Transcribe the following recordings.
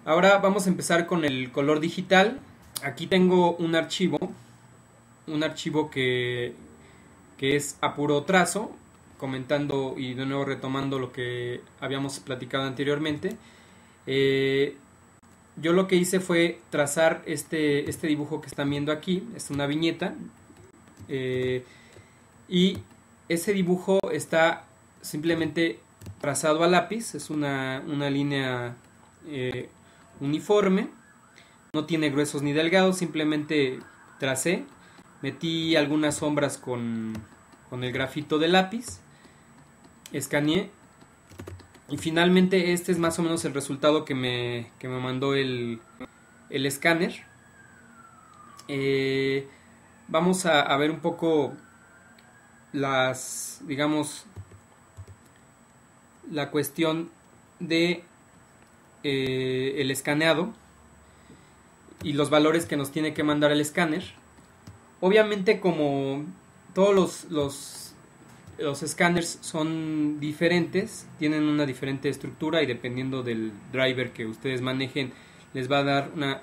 Ahora vamos a empezar con el color digital. Aquí tengo un archivo que es a puro trazo, comentando y de nuevo retomando lo que habíamos platicado anteriormente. Yo lo que hice fue trazar este dibujo que están viendo aquí, es una viñeta, y ese dibujo está simplemente trazado a lápiz, es una línea uniforme, no tiene gruesos ni delgados, simplemente tracé, metí algunas sombras con el grafito de lápiz, escaneé y finalmente este es más o menos el resultado que me mandó el escáner. Vamos a ver un poco digamos, la cuestión de el escaneado y los valores que nos tiene que mandar el escáner. Obviamente, como todos los escáneres son diferentes, tienen una diferente estructura y dependiendo del driver que ustedes manejen les va a dar una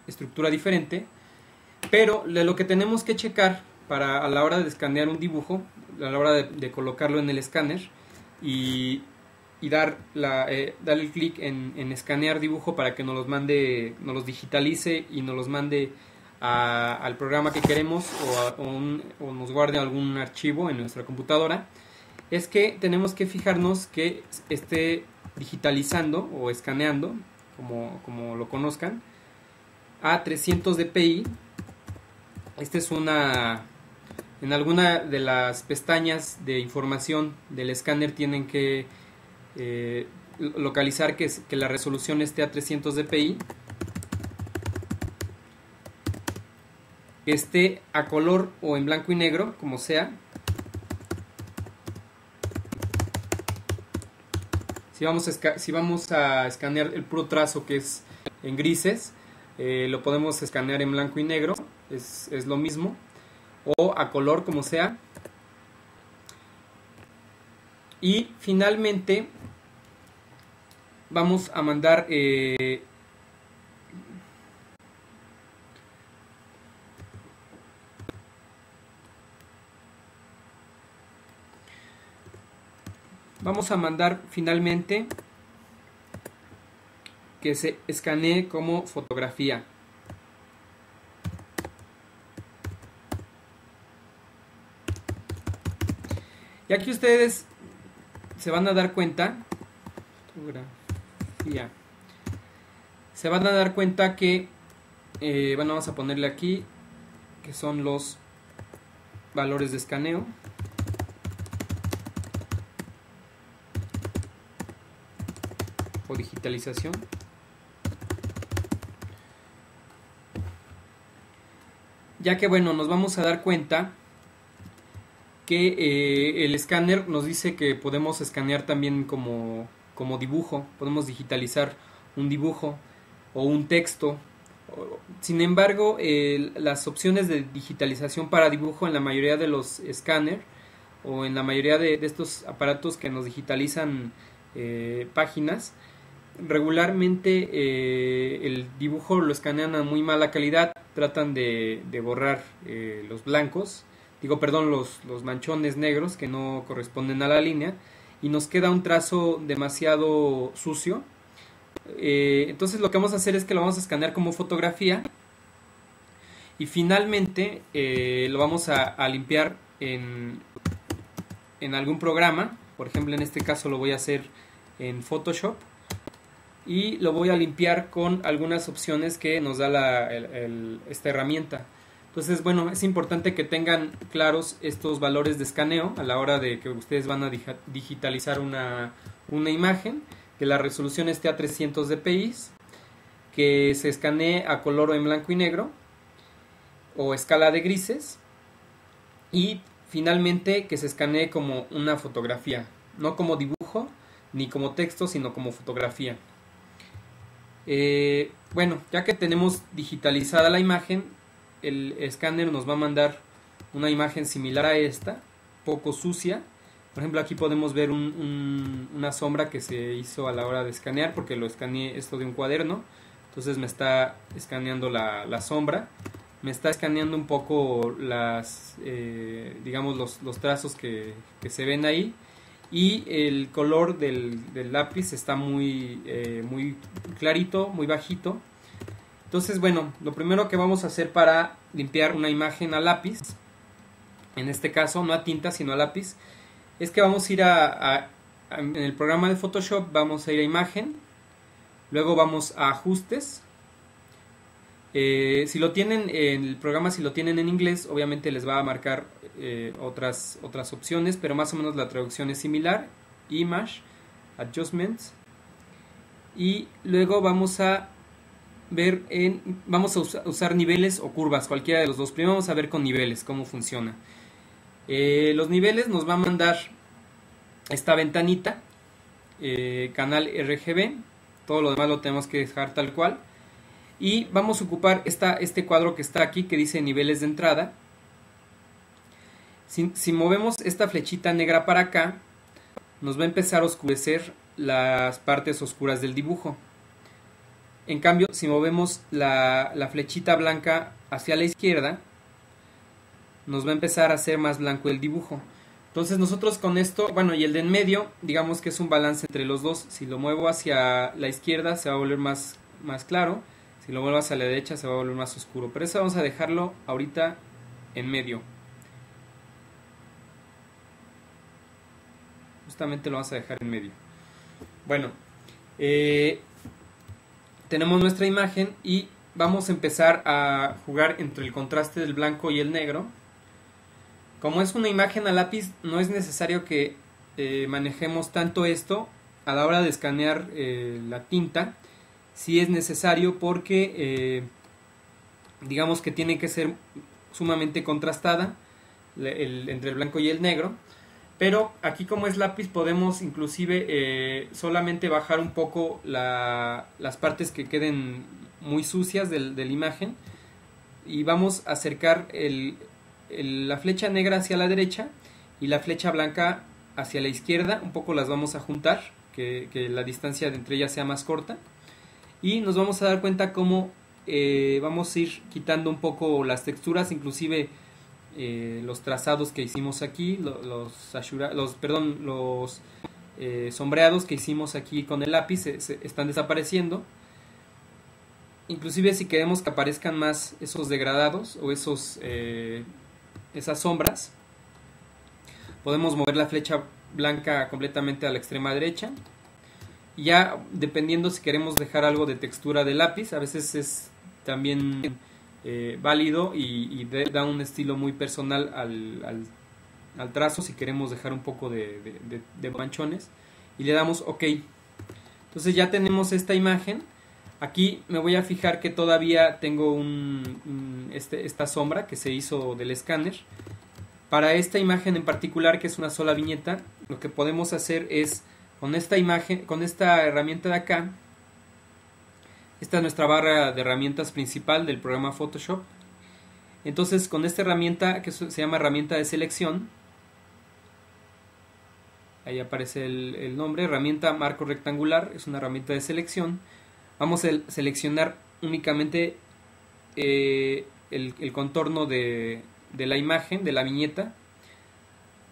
estructura diferente, pero lo que tenemos que checar a la hora de escanear un dibujo, a la hora de colocarlo en el escáner y darle el clic en escanear dibujo para que nos los digitalice y nos los mande al programa que queremos o nos guarde algún archivo en nuestra computadora, es que tenemos que fijarnos que esté digitalizando o escaneando, como lo conozcan, a 300 dpi. Esta es en alguna de las pestañas de información del escáner tienen que localizar que la resolución esté a 300 dpi, que esté a color o en blanco y negro, como sea. Si vamos a escanear el puro trazo, que es en grises, lo podemos escanear en blanco y negro, es lo mismo, o a color, como sea. Y finalmente vamos a mandar finalmente que se escanee como fotografía. Y aquí ustedes se van a dar cuenta, que bueno, vamos a ponerle aquí que son los valores de escaneo. O digitalización. Ya que bueno, nos vamos a dar cuenta que el escáner nos dice que podemos escanear también como dibujo, podemos digitalizar un dibujo o un texto. Sin embargo, las opciones de digitalización para dibujo en la mayoría de los escáneres o en la mayoría de estos aparatos que nos digitalizan páginas, regularmente el dibujo lo escanean a muy mala calidad, tratan de borrar los blancos, los manchones negros que no corresponden a la línea y nos queda un trazo demasiado sucio. Entonces lo que vamos a hacer es que lo vamos a escanear como fotografía y finalmente lo vamos a limpiar en algún programa. Por ejemplo, en este caso lo voy a hacer en Photoshop y lo voy a limpiar con algunas opciones que nos da esta herramienta. Entonces, bueno, es importante que tengan claros estos valores de escaneo a la hora de que ustedes van a digitalizar una imagen, que la resolución esté a 300 dpi, que se escanee a color o en blanco y negro o escala de grises y finalmente que se escanee como una fotografía, no como dibujo ni como texto, sino como fotografía. Bueno, ya que tenemos digitalizada la imagen, el escáner nos va a mandar una imagen similar a esta, poco sucia, Por ejemplo, aquí podemos ver una sombra que se hizo a la hora de escanear, porque lo escaneé esto de un cuaderno. Entonces me está escaneando la sombra, me está escaneando un poco digamos los trazos que se ven ahí, y el color del lápiz está muy clarito, muy bajito. Entonces, bueno, lo primero que vamos a hacer para limpiar una imagen a lápiz, en este caso no a tinta sino a lápiz, es que vamos a ir en el programa de Photoshop, vamos a ir a imagen, luego vamos a ajustes. Si lo tienen en el programa, si lo tienen en inglés, obviamente les va a marcar otras opciones, pero más o menos la traducción es similar. Image, Adjustments, y luego vamos a ver vamos a usar niveles o curvas, cualquiera de los dos. Primero vamos a ver con niveles cómo funciona. Los niveles nos va a mandar esta ventanita, canal RGB, todo lo demás lo tenemos que dejar tal cual. Y vamos a ocupar este cuadro que está aquí, que dice niveles de entrada. Si movemos esta flechita negra para acá, nos va a empezar a oscurecer las partes oscuras del dibujo. En cambio, si movemos la flechita blanca hacia la izquierda, nos va a empezar a hacer más blanco el dibujo. Entonces nosotros con esto, bueno, y el de en medio, digamos que es un balance entre los dos. Si lo muevo hacia la izquierda se va a volver más claro. Si lo muevo hacia la derecha se va a volver más oscuro. Pero eso vamos a dejarlo ahorita en medio. Justamente lo vamos a dejar en medio. Bueno, tenemos nuestra imagen y vamos a empezar a jugar entre el contraste del blanco y el negro. Como es una imagen a lápiz, no es necesario que manejemos tanto esto a la hora de escanear la tinta. Sí es necesario porque digamos que tiene que ser sumamente contrastada entre el blanco y el negro. Pero aquí, como es lápiz, podemos inclusive solamente bajar un poco las partes que queden muy sucias de la imagen, y vamos a acercar la flecha negra hacia la derecha y la flecha blanca hacia la izquierda. Un poco las vamos a juntar, que la distancia entre ellas sea más corta, y nos vamos a dar cuenta cómo vamos a ir quitando un poco las texturas, inclusive los trazados que hicimos aquí, los sombreados que hicimos aquí con el lápiz están desapareciendo. Inclusive si queremos que aparezcan más esos degradados o esas sombras, podemos mover la flecha blanca completamente a la extrema derecha. Y ya dependiendo si queremos dejar algo de textura de lápiz, a veces es también válido y da un estilo muy personal al trazo. Si queremos dejar un poco de manchones, y le damos OK. Entonces ya tenemos esta imagen. Aquí me voy a fijar que todavía tengo esta sombra que se hizo del escáner. Para esta imagen en particular, que es una sola viñeta, lo que podemos hacer es, con esta imagen, con esta herramienta de acá, esta es nuestra barra de herramientas principal del programa Photoshop. Entonces, con esta herramienta, que se llama herramienta de selección, ahí aparece el nombre, herramienta marco rectangular, es una herramienta de selección. Vamos a seleccionar únicamente el contorno de la imagen, de la viñeta.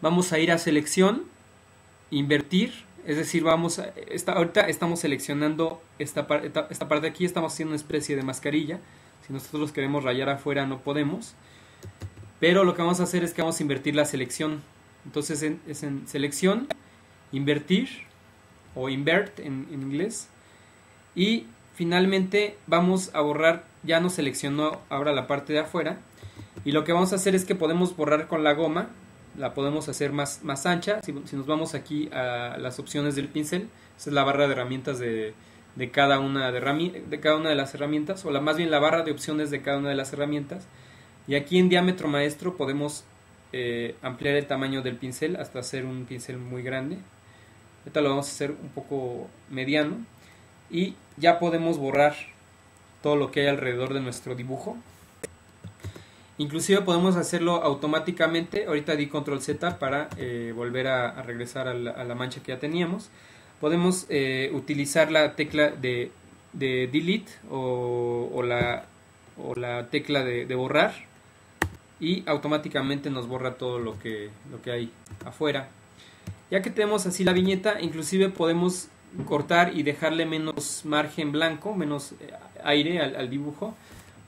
Vamos a ir a selección, invertir, es decir, ahorita estamos seleccionando esta parte de aquí, estamos haciendo una especie de mascarilla. Si nosotros queremos rayar afuera no podemos, pero lo que vamos a hacer es que vamos a invertir la selección. Entonces es en selección, invertir, o invert en inglés, y finalmente vamos a borrar. Ya nos seleccionó ahora la parte de afuera, y lo que vamos a hacer es que podemos borrar con la goma. La podemos hacer más ancha. Si nos vamos aquí a las opciones del pincel, esa es la barra de herramientas de cada una de las herramientas, o más bien la barra de opciones de cada una de las herramientas. Y aquí en diámetro maestro podemos ampliar el tamaño del pincel hasta hacer un pincel muy grande. Ahorita lo vamos a hacer un poco mediano, y ya podemos borrar todo lo que hay alrededor de nuestro dibujo. Inclusive podemos hacerlo automáticamente. Ahorita di control Z para volver a regresar a la mancha que ya teníamos. Podemos utilizar la tecla de delete o la tecla de borrar, y automáticamente nos borra todo lo que hay afuera. Ya que tenemos así la viñeta, inclusive podemos cortar y dejarle menos margen blanco, menos aire al dibujo,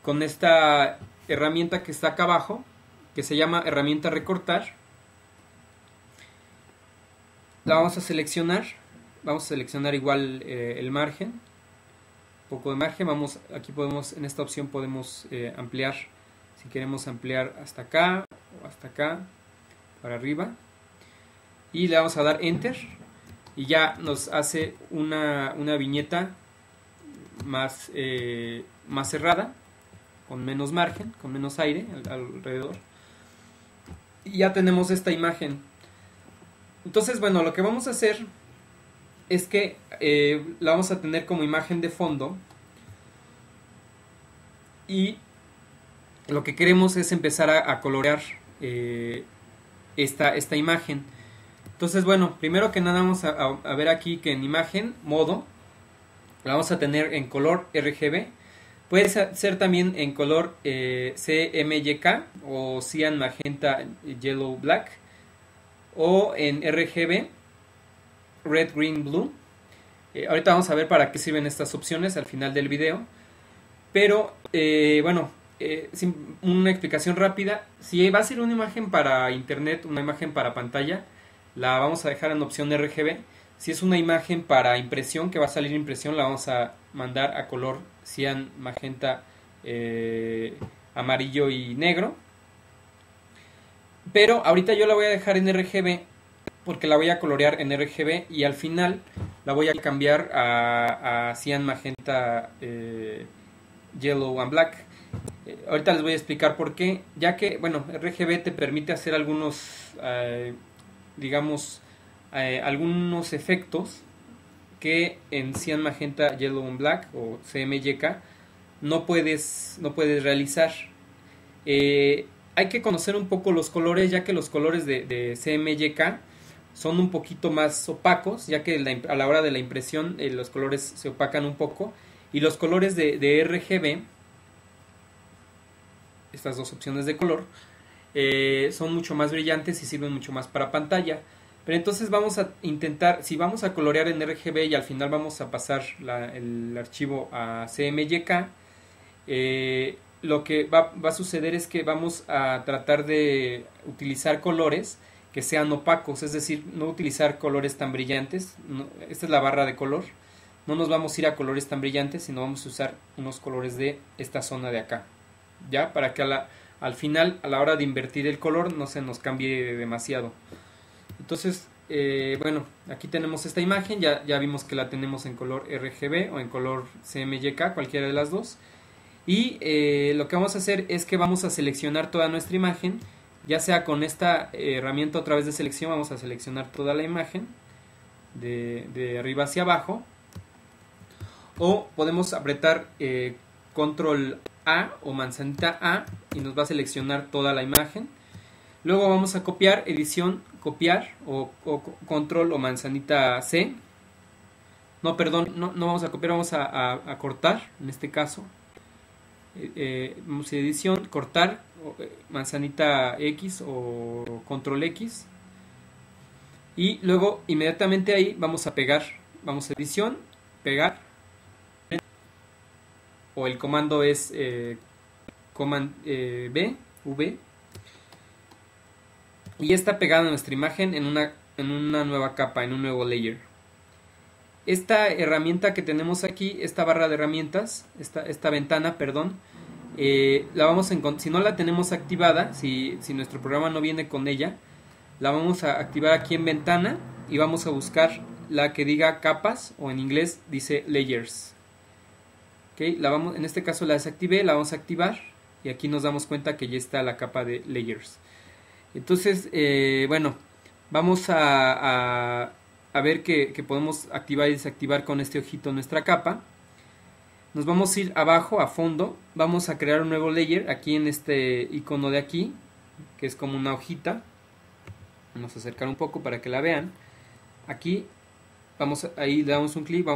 con esta herramienta que está acá abajo, que se llama herramienta recortar. La vamos a seleccionar igual el margen, un poco de margen. Aquí podemos, en esta opción podemos ampliar, si queremos ampliar hasta acá o hasta acá, para arriba, y le vamos a dar enter y ya nos hace una viñeta más cerrada, con menos margen, con menos aire alrededor, y ya tenemos esta imagen. Entonces, bueno, lo que vamos a hacer es que la vamos a tener como imagen de fondo, y lo que queremos es empezar a colorear esta imagen. Entonces, bueno, primero que nada vamos a ver aquí que en imagen, modo, la vamos a tener en color RGB. Puede ser también en color CMYK o Cyan, Magenta, Yellow, Black, o en RGB, Red, Green, Blue. Ahorita vamos a ver para qué sirven estas opciones al final del video. Pero, bueno, una explicación rápida. Si va a ser una imagen para internet, una imagen para pantalla, la vamos a dejar en opción RGB. Si es una imagen para impresión, que va a salir impresión, la vamos a mandar a color cian, magenta, amarillo y negro. Pero ahorita yo la voy a dejar en RGB porque la voy a colorear en RGB, y al final la voy a cambiar a cian, magenta, yellow and black. Ahorita les voy a explicar por qué, ya que, bueno, RGB te permite hacer algunos, digamos, algunos efectos que en Cyan, Magenta, Yellow and Black o CMYK no puedes realizar. Hay que conocer un poco los colores, ya que los colores de CMYK son un poquito más opacos, ya que a la hora de la impresión los colores se opacan un poco, y los colores de RGB, estas dos opciones de color, son mucho más brillantes y sirven mucho más para pantalla. Pero entonces vamos a intentar, si vamos a colorear en RGB y al final vamos a pasar el archivo a CMYK, lo que va a suceder es que vamos a tratar de utilizar colores que sean opacos, es decir, no utilizar colores tan brillantes. Esta es la barra de color. No nos vamos a ir a colores tan brillantes, sino vamos a usar unos colores de esta zona de acá, ya, para que al final, a la hora de invertir el color, no se nos cambie demasiado. Entonces, bueno, aquí tenemos esta imagen, ya vimos que la tenemos en color RGB o en color CMYK, cualquiera de las dos. Y lo que vamos a hacer es que vamos a seleccionar toda nuestra imagen, ya sea con esta herramienta otra vez de selección. Vamos a seleccionar toda la imagen de arriba hacia abajo, o podemos apretar control A o manzanita A y nos va a seleccionar toda la imagen. Luego vamos a copiar, edición, copiar, o control o manzanita C. No, perdón, no vamos a copiar, vamos a cortar, en este caso. Vamos a edición, cortar, manzanita X o control X. Y luego inmediatamente ahí vamos a pegar, vamos a edición, pegar. O el comando es command V. Y ya está pegada nuestra imagen en una nueva capa, en un nuevo layer. Esta herramienta que tenemos aquí, esta barra de herramientas, esta ventana, perdón, la vamos a encontrar. Si no la tenemos activada, si nuestro programa no viene con ella, la vamos a activar aquí en ventana y vamos a buscar la que diga capas, o en inglés dice layers. Okay, en este caso la desactivé, la vamos a activar y aquí nos damos cuenta que ya está la capa de layers. Entonces, bueno, vamos a ver que podemos activar y desactivar con este ojito nuestra capa. nos vamos a ir abajo, a fondo, vamos a crear un nuevo layer aquí en este icono de aquí, que es como una hojita. Vamos a acercar un poco para que la vean. Aquí, ahí le damos un clic,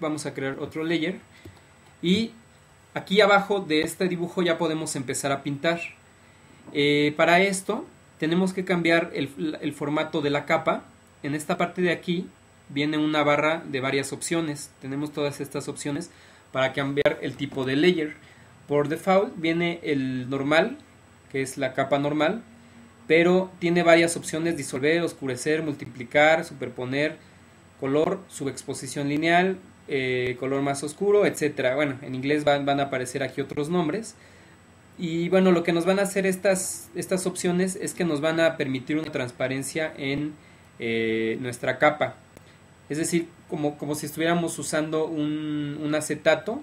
vamos a crear otro layer. Y aquí abajo de este dibujo ya podemos empezar a pintar. Para esto tenemos que cambiar el formato de la capa. En esta parte de aquí viene una barra de varias opciones. Tenemos todas estas opciones para cambiar el tipo de layer. Por default viene el normal, que es la capa normal, pero tiene varias opciones: disolver, oscurecer, multiplicar, superponer, color, subexposición lineal, color más oscuro, etcétera. Bueno, en inglés van a aparecer aquí otros nombres. Y bueno, lo que nos van a hacer estas opciones es que nos van a permitir una transparencia en nuestra capa. Es decir, como si estuviéramos usando un acetato,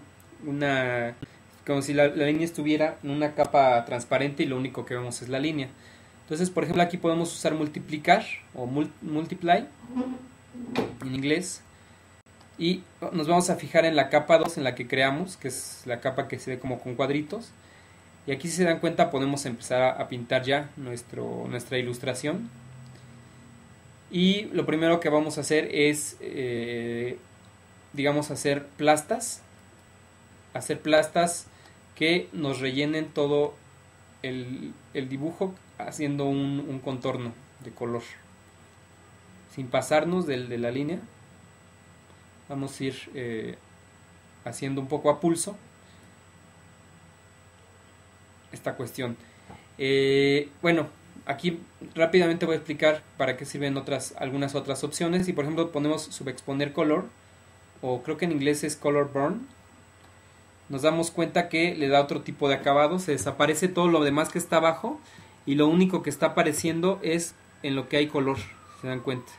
como si la línea estuviera en una capa transparente y lo único que vemos es la línea. Entonces, por ejemplo, aquí podemos usar multiplicar o multiply en inglés. Y nos vamos a fijar en la capa 2 en la que creamos, que es la capa que se ve como con cuadritos. Y aquí, si se dan cuenta, podemos empezar a pintar ya nuestra ilustración. Y lo primero que vamos a hacer es, digamos, hacer plastas que nos rellenen todo el dibujo, haciendo un contorno de color sin pasarnos de la línea. Vamos a ir haciendo un poco a pulso esta cuestión. Bueno, aquí rápidamente voy a explicar para qué sirven algunas otras opciones. Si por ejemplo ponemos subexponer color, o creo que en inglés es color burn, nos damos cuenta que le da otro tipo de acabado. Se desaparece todo lo demás que está abajo y lo único que está apareciendo es en lo que hay color. Se dan cuenta,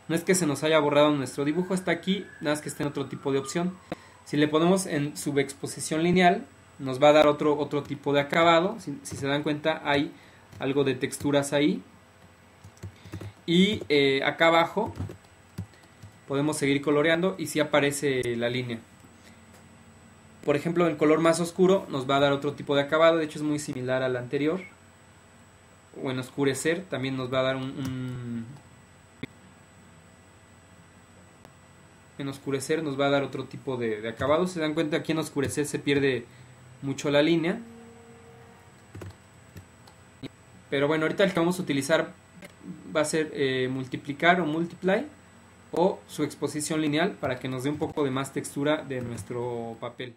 no es que se nos haya borrado nuestro dibujo, está aquí, nada más que está en otro tipo de opción. Si le ponemos en subexposición lineal, nos va a dar otro tipo de acabado. Si se dan cuenta, hay algo de texturas ahí. Y acá abajo podemos seguir coloreando y sí aparece la línea. Por ejemplo, el color más oscuro nos va a dar otro tipo de acabado. De hecho, es muy similar al anterior. O en oscurecer también nos va a dar en oscurecer nos va a dar otro tipo de acabado. Se dan cuenta, aquí en oscurecer se pierde mucho la línea. Pero bueno, ahorita el que vamos a utilizar va a ser multiplicar o multiply, o su exposición lineal, para que nos dé un poco de más textura de nuestro papel.